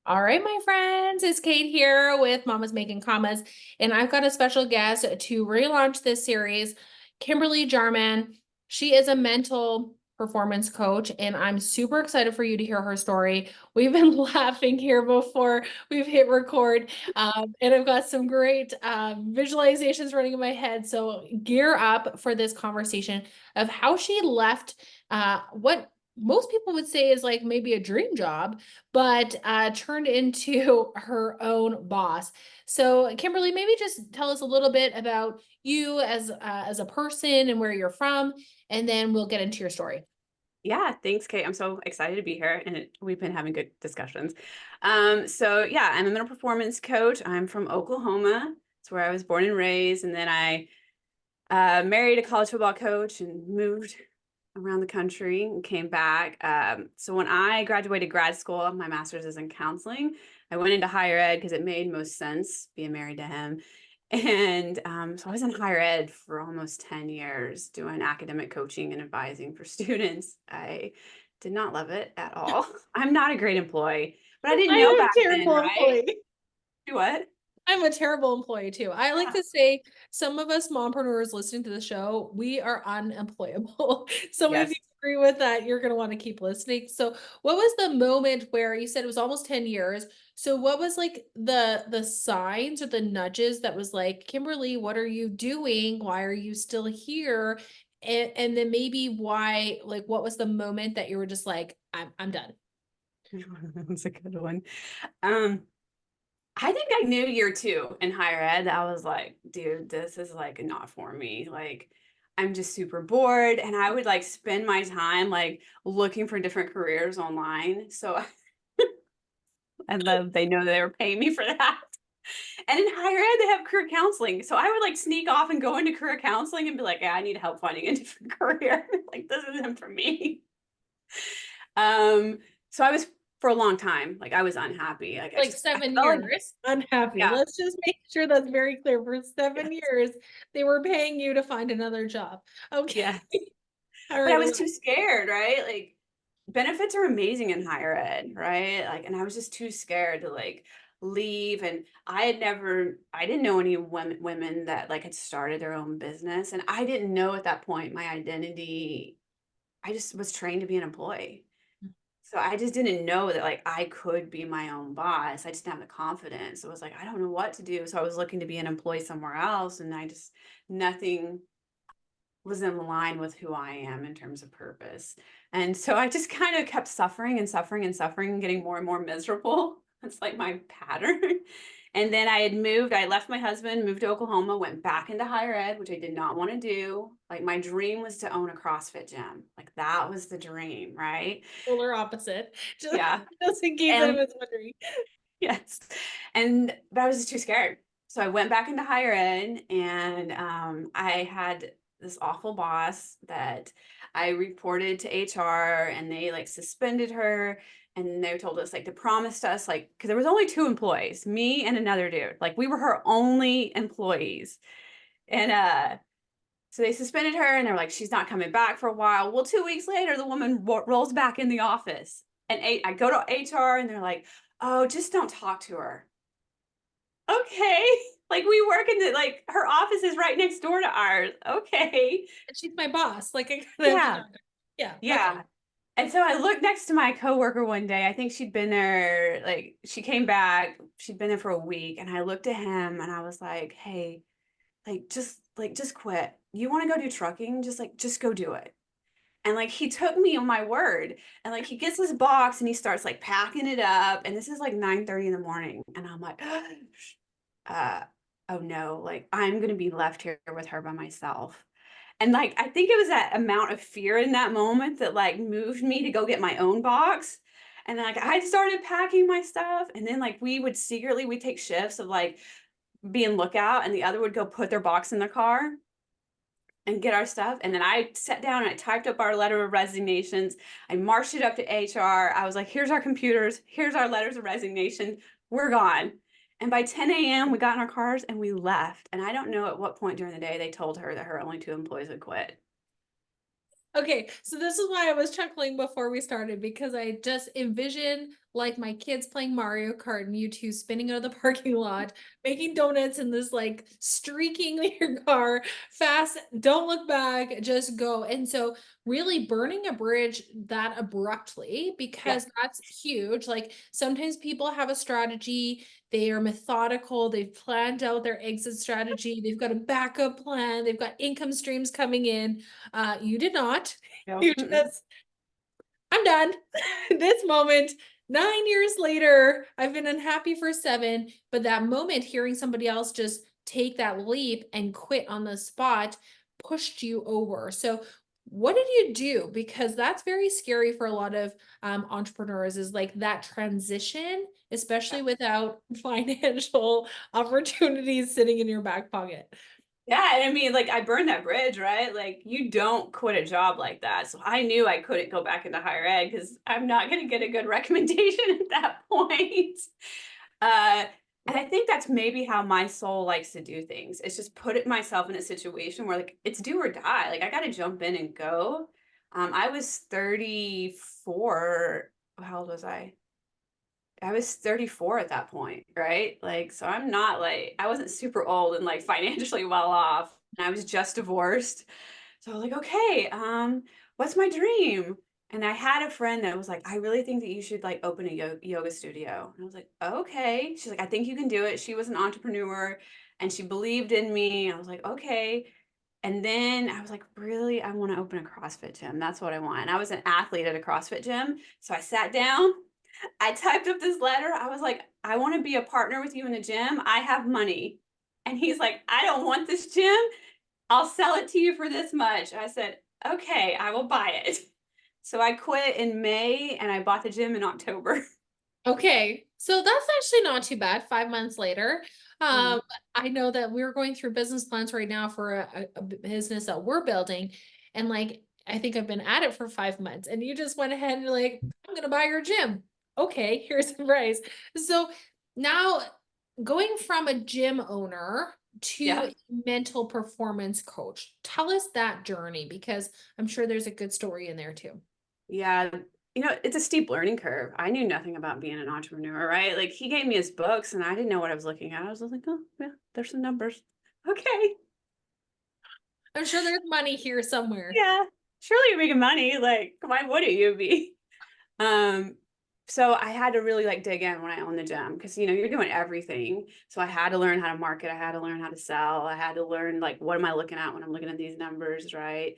All right, my friends, it's Kate here with Mama's Making Commas, and I've got a special guest to relaunch this series, Kimberly Jarman. She is a mental performance coach, and I'm super excited for you to hear her story. We've been laughing here before we've hit record, and I've got some great visualizations running in my head. So gear up for this conversation of how she left what most people would say is like maybe a dream job but turned into her own boss. So, Kimberly, maybe just tell us a little bit about you as a person and where you're from, and then we'll get into your story. Yeah, thanks, Kate. I'm so excited to be here, and we've been having good discussions. So yeah, I'm a mental performance coach. I'm from Oklahoma. It's where I was born and raised, and then I married a college football coach and moved around the country and came back. So when I graduated grad school, my master's is in counseling. I went into higher ed because it made most sense being married to him. And so I was in higher ed for almost 10 years doing academic coaching and advising for students. I did not love it at all. I'm not a great employee, but I didn't I'm know a back then, terrible right? employee. Do what? I'm a terrible employee too. I like Yeah. to say some of us mompreneurs listening to the show, we are unemployable. So if you Yes. agree with that, you're going to want to keep listening. So what was the moment where you said it was almost 10 years? So what was like the signs or the nudges that was like, Kimberly, what are you doing? Why are you still here? And then maybe why, like what was the moment that you were just like, I'm done. That's a good one. Um, I think I knew year two in higher ed that I was like, dude, this is like not for me. Like, I'm just super bored. And I would like spend my time like looking for different careers online. So I love they know they were paying me for that. And in higher ed, they have career counseling. So I would like sneak off and go into career counseling and be like, yeah, I need help finding a different career. Like, this isn't for me. Um, so I was for a long time, like I was unhappy. Like Like I 7 felt like, years. Unhappy. yeah, Let's just make sure that's very clear. For yes, 7 years, they were paying you to find another job. Okay. yes. All But I right. was too scared, right? Like benefits are amazing in higher ed, right? Like, and I was just too scared to like leave. And I didn't know any women that like had started their own business. And I didn't know at that point my identity. I just was trained to be an employee. So I just didn't know that like I could be my own boss. I just didn't have the confidence. So it was like, I don't know what to do. So I was looking to be an employee somewhere else. And nothing was in line with who I am in terms of purpose. And so I just kind of kept suffering and suffering and suffering and getting more and more miserable. That's like my pattern. And then I left my husband, moved to Oklahoma, went back into higher ed, which I did not want to do. Like my dream was to own a CrossFit gym. Like that was the dream, right? Polar opposite. Yeah. Just in case I And was wondering. yes. But I was just too scared. So I went back into higher ed and I had this awful boss that I reported to HR and they like suspended her and they told us like to promise us like because there was only two employees, me and another dude. Like we were her only employees. And so they suspended her and they're like, she's not coming back for a while. Well, 2 weeks later, the woman rolls back in the office. And I go to HR and they're like, oh, just don't talk to her. Okay. Like we work in like her office is right next door to ours. Okay. And she's my boss. Like I gotta have to Yeah. talk to her. Yeah. Okay. Yeah. And so I looked next to my coworker one day. I think she'd been there, like she came back, she'd been there for a week. And I looked at him and I was like, hey, just quit. You want to go do trucking? Just go do it. And like he took me on my word. And like he gets his box and he starts like packing it up. And this is like 9:30 in the morning. And I'm like, uh, oh no, like I'm gonna be left here with her by myself. And like I think it was that amount of fear in that moment that like moved me to go get my own box. And then like I started packing my stuff. And then like we take shifts of like being lookout and the other would go put their box in the car and get our stuff. And then I sat down and I typed up our letter of resignations. I marched it up to HR. I was like, here's our computers, here's our letters of resignation. We're gone. And by 10 a.m., we got in our cars and we left. And I don't know at what point during the day they told her that her only two employees had quit. Okay, so this is why I was chuckling before we started because I just envisioned like my kids playing Mario Kart and you two spinning out of the parking lot, making donuts in this like streaking your car fast, don't look back, just go. And so really burning a bridge that abruptly, Yeah. because that's huge. Like sometimes people have a strategy, they are methodical, they've planned out their exit strategy, they've got a backup plan, they've got income streams coming in. You did not. No. You just, I'm done. This moment, 9 years later, I've been unhappy for 7, but that moment, hearing somebody else just take that leap and quit on the spot pushed you over. So, what did you do? Because that's very scary for a lot of entrepreneurs, is like that transition, especially without financial opportunities sitting in your back pocket. Yeah, and I mean, like, I burned that bridge, right? Like, you don't quit a job like that. So I knew I couldn't go back into higher ed because I'm not going to get a good recommendation at that point. Uh, and I think that's maybe how my soul likes to do things. It's just put it myself in a situation where like it's do or die. Like I got to jump in and go. I was 34. How old was I? I was 34 at that point, right? Like, so I'm not like, I wasn't super old and like financially well off. And I was just divorced. So I was like, okay, what's my dream? And I had a friend that was like, I really think that you should like open a yoga studio. And I was like, okay. She's like, I think you can do it. She was an entrepreneur and she believed in me. I was like, okay. And then I was like, really, I want to open a CrossFit gym. That's what I want. And I was an athlete at a CrossFit gym. So I sat down, I typed up this letter. I was like, I want to be a partner with you in the gym. I have money. And he's like, I don't want this gym. I'll sell it to you for this much. I said, okay, I will buy it. So I quit in May and I bought the gym in October. Okay, so that's actually not too bad. 5 months later, Mm. um, I know that we're going through business plans right now for a business that we're building, and like I think I've been at it for 5 months, and you just went ahead and you're like, I'm gonna buy your gym. Okay, here's the price. So now going from a gym owner to Yeah. a mental performance coach, tell us that journey, because I'm sure there's a good story in there too. Yeah. You know, it's a steep learning curve. I knew nothing about being an entrepreneur, right? Like he gave me his books and I didn't know what I was looking at. I was like, oh, yeah, there's some numbers. Okay. I'm sure there's money here somewhere. Yeah. Surely you're making money. Like, why wouldn't you be? Um, so I had to really like dig in when I owned the gym because you know you're doing everything. So I had to learn how to market, I had to learn how to sell, I had to learn like what am I looking at when I'm looking at these numbers, right?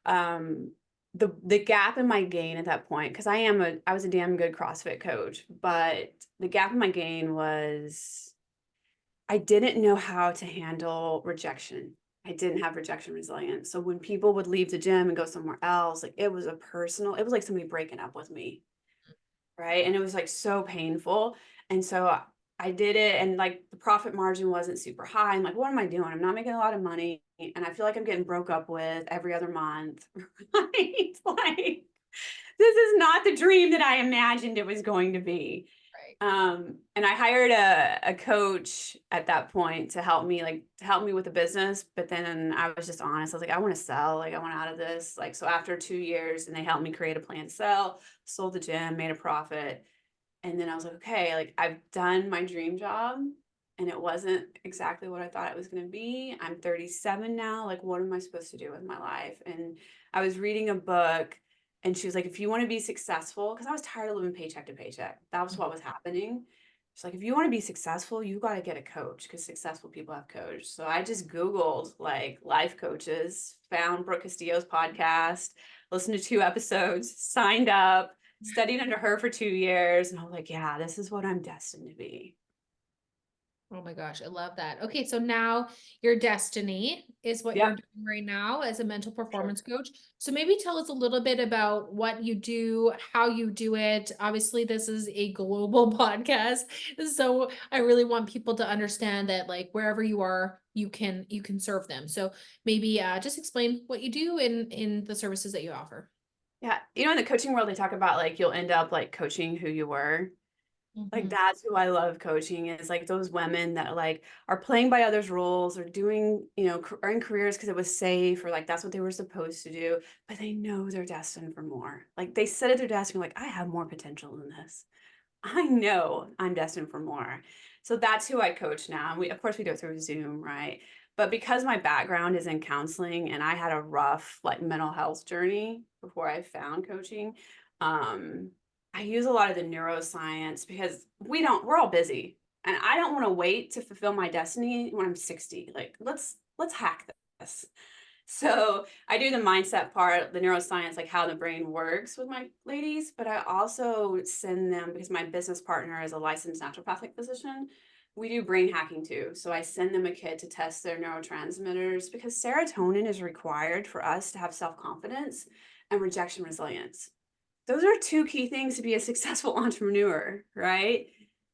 Um, the gap in my gain at that point, because I was a damn good CrossFit coach, but the gap in my gain was I didn't know how to handle rejection. I didn't have rejection resilience. So when people would leave the gym and go somewhere else, like it was it was like somebody breaking up with me, right? And it was like so painful. And so I did it and like the profit margin wasn't super high. I'm like, what am I doing? I'm not making a lot of money. And I feel like I'm getting broke up with every other month. Right? Like this is not the dream that I imagined it was going to be. Right. And I hired a coach at that point to help me with the business. But then I was just honest. I was like, I want to sell. Like I want out of this. Like, so after 2 years and they helped me create a plan to sell, sold the gym, made a profit. And then I was like, okay, like I've done my dream job and it wasn't exactly what I thought it was going to be. I'm 37 now. Like, what am I supposed to do with my life? And I was reading a book and she was like, if you want to be successful, because I was tired of living paycheck to paycheck. That was what was happening. She's like, if you want to be successful, you got to get a coach because successful people have coaches. So I just Googled like life coaches, found Brooke Castillo's podcast, listened to 2 episodes, signed up, studied under her for 2 years. And I was like, yeah, this is what I'm destined to be. Oh my gosh, I love that. Okay, so now your destiny is what you're Yep. doing right now as a mental Sure. performance coach. So maybe tell us a little bit about what you do, how you do it. Obviously, this is a global podcast, so I really want people to understand that like wherever you are, you can serve them. So maybe just explain what you do in the services that you offer. Yeah. You know, in the coaching world, they talk about like you'll end up like coaching who you were. Like Mhm. that's who I love coaching is like those women that like are playing by others' rules or doing, you know, are in careers because it was safe or like that's what they were supposed to do, but they know they're destined for more. Like they sit at their desk and like, I have more potential than this. I know I'm destined for more. So that's who I coach now. And of course, we do it through Zoom, right? But because my background is in counseling and I had a rough like mental health journey before I found coaching, um, I use a lot of the neuroscience because we're all busy and I don't want to wait to fulfill my destiny when I'm 60. Like, let's hack this. So I do the mindset part, the neuroscience, like how the brain works with my ladies, but I also send them because my business partner is a licensed naturopathic physician. We do brain hacking too. So I send them a kit to test their neurotransmitters because serotonin is required for us to have self-confidence and rejection resilience. Those are two key things to be a successful entrepreneur, right?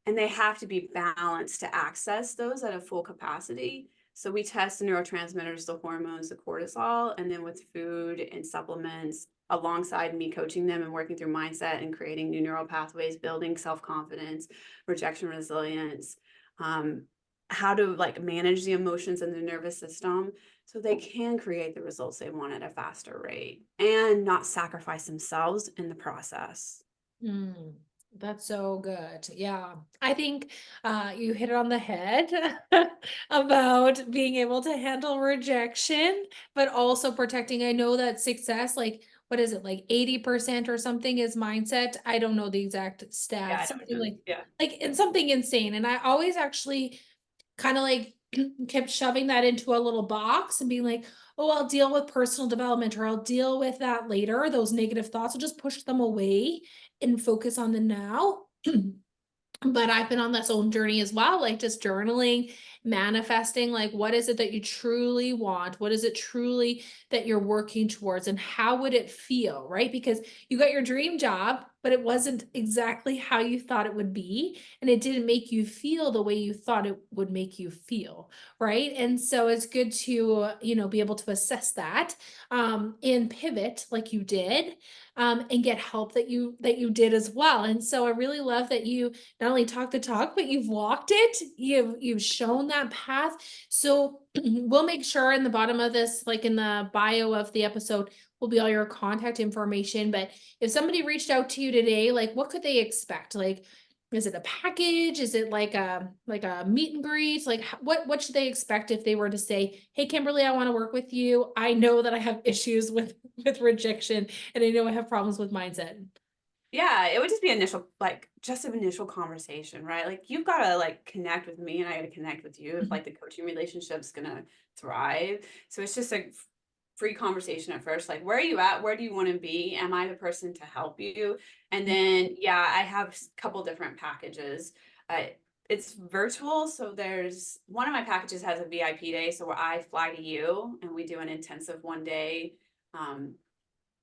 And they have to be balanced to access those at a full capacity. So we test the neurotransmitters, the hormones, the cortisol, and then with food and supplements, alongside me coaching them and working through mindset and creating new neural pathways, building self-confidence, rejection resilience, um, how to like manage the emotions in the nervous system so they can create the results they want at a faster rate and not sacrifice themselves in the process. Mm, that's so good. Yeah. I think you hit it on the head about being able to handle rejection, but also protecting. I know that success, like, what is it, like 80% or something is mindset. I don't know the exact Yeah, stats, I don't something know. Yeah. like it's something insane. And I always actually kind of like kept shoving that into a little box and being like, oh, I'll deal with personal development or I'll deal with that later. Those negative thoughts, I'll just push them away and focus on the now. But I've been on this own journey as well, like just journaling, manifesting, like what is it that you truly want? What is it truly that you're working towards? And how would it feel, right? Because you got your dream job, but it wasn't exactly how you thought it would be. And it didn't make you feel the way you thought it would make you feel, right? And so it's good to, be able to assess that and pivot like you did, and get help that you did as well. And so I really love that you not only talk the talk, but you've walked it. You've shown that path. So we'll make sure in the bottom of this, like in the bio of the episode, will be all your contact information. But if somebody reached out to you today, like what could they expect? Like, is it a package? Is it like a meet and greet? Like what should they expect if they were to say, "Hey Kimberly, I want to work with you. I know that I have issues with rejection and I know I have problems with mindset." Yeah, it would just be just an initial conversation, right? Like you've got to like connect with me and I got to connect with you if Mhm. like the coaching relationship's gonna thrive. So it's just a free conversation at first. Like, where are you at? Where do you want to be? Am I the person to help you? And then yeah, I have a couple different packages. Uh, it's virtual, so there's one of my packages has a VIP day, so where I fly to you and we do an intensive 1 day. Um,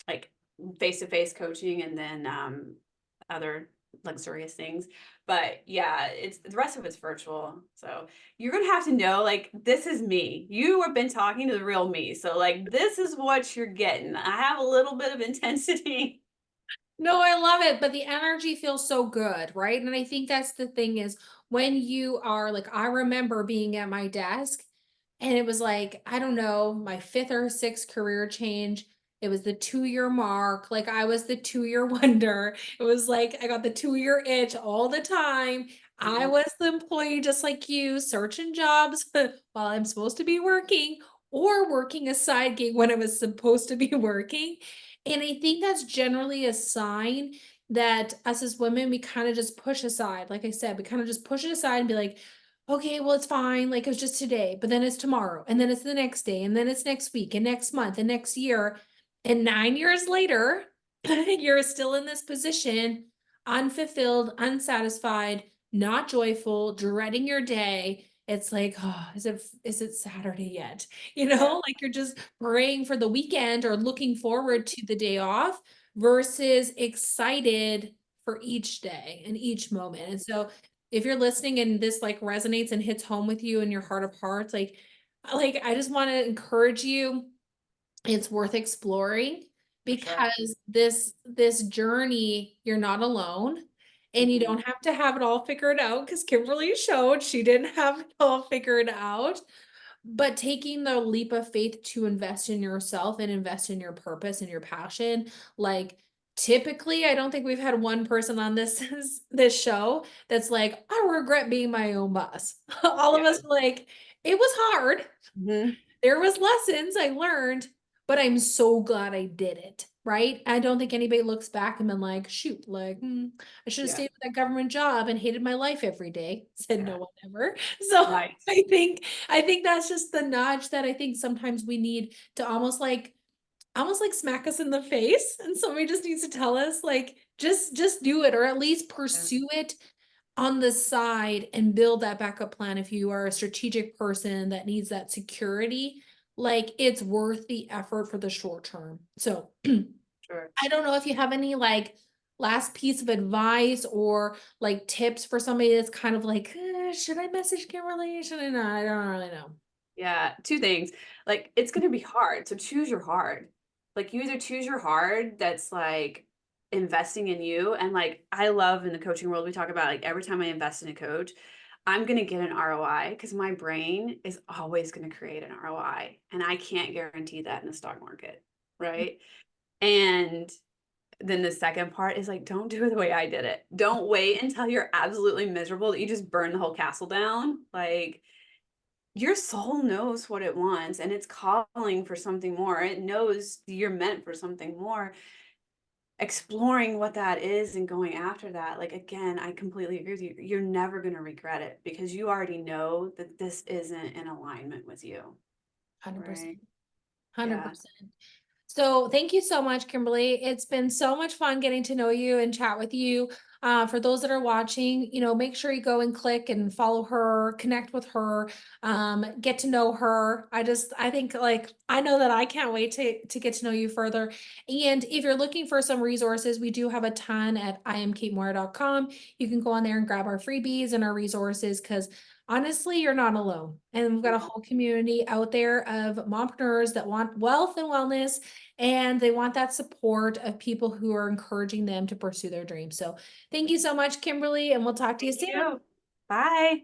like face-to-face coaching and then other luxurious things. But yeah, it's the rest of it's virtual. So you're gonna have to know like this is me. You have been talking to the real me. So like this is what you're getting. I have a little bit of intensity. No, I love it, but the energy feels so good, right? And I think that's the thing is when you are like, I remember being at my desk and it was like, I don't know, my fifth or sixth career change. It was the 2-year mark. Like I was the 2-year wonder. It was like I got the 2-year itch all the time. I Mhm. was the employee just like you, searching jobs while I'm supposed to be working or working a side gig when I was supposed to be working. And I think that's generally a sign that us as women, we kind of just push aside. Like I said, we kind of just push it aside and be like, okay, well, it's fine. Like it was just today, but then it's tomorrow, and then it's the next day, and then it's next week, and next month, and next year. And 9 years later, you're still in this position, unfulfilled, unsatisfied, not joyful, dreading your day. It's like, oh, is it Saturday yet? Yeah. Like you're just praying for the weekend or looking forward to the day off versus excited for each day and each moment. And so if you're listening and this like resonates and hits home with you in your heart of hearts, like I just want to encourage you, it's worth exploring For sure. because this journey, you're not alone. And you Mhm. don't have to have it all figured out because Kimberly showed she didn't have it all figured out. But taking the leap of faith to invest in yourself and invest in your purpose and your passion, like typically, I don't think we've had one person on this show that's like, I regret being my own boss. All of Yeah. us are like, it was hard. Mhm. There was lessons I learned, but I'm so glad I did it. Right? I don't think anybody looks back and been like, shoot, like, I should have Yeah. stayed with that government job and hated my life every day. Said Yeah. no one ever. So Right. I think that's just the nudge that I think sometimes we need to almost like smack us in the face, and somebody just needs to tell us like just do it, or at least Yeah. pursue it on the side and build that backup plan. If you are a strategic person that needs that security, like it's worth the effort for the short term. So Sure. I don't know if you have any like last piece of advice or like tips for somebody that's kind of like, should I message Kimberly, should I not, I don't really know. Yeah, 2 things. Like, it's gonna be hard, so choose your hard. Like, you either choose your hard that's, like, investing in you, and, like, I love in the coaching world, we talk about, like, every time I invest in a coach, I'm gonna get an ROI because my brain is always gonna create an ROI, and I can't guarantee that in the stock market, right? And then the second part is, like, don't do it the way I did it. Don't wait until you're absolutely miserable that you just burn the whole castle down, like, your soul knows what it wants and it's calling for something more. It knows you're meant for something more. Exploring what that is and going after that, like again, I completely agree with you. You're never going to regret it because you already know that this isn't in alignment with you. 100%. Right. Yeah. 100%. So thank you so much, Kimberly. It's been so much fun getting to know you and chat with you. For those that are watching, make sure you go and click and follow her, connect with her, get to know her. I think like, I know that I can't wait to get to know you further. And if you're looking for some resources, we do have a ton at imkatemoore.com. You can go on there and grab our freebies and our resources because honestly, you're not alone. And we've got a whole community out there of mompreneurs that want wealth and wellness, and they want that support of people who are encouraging them to pursue their dreams. So thank you so much, Kimberly, and we'll talk to you Thank soon. you. Bye.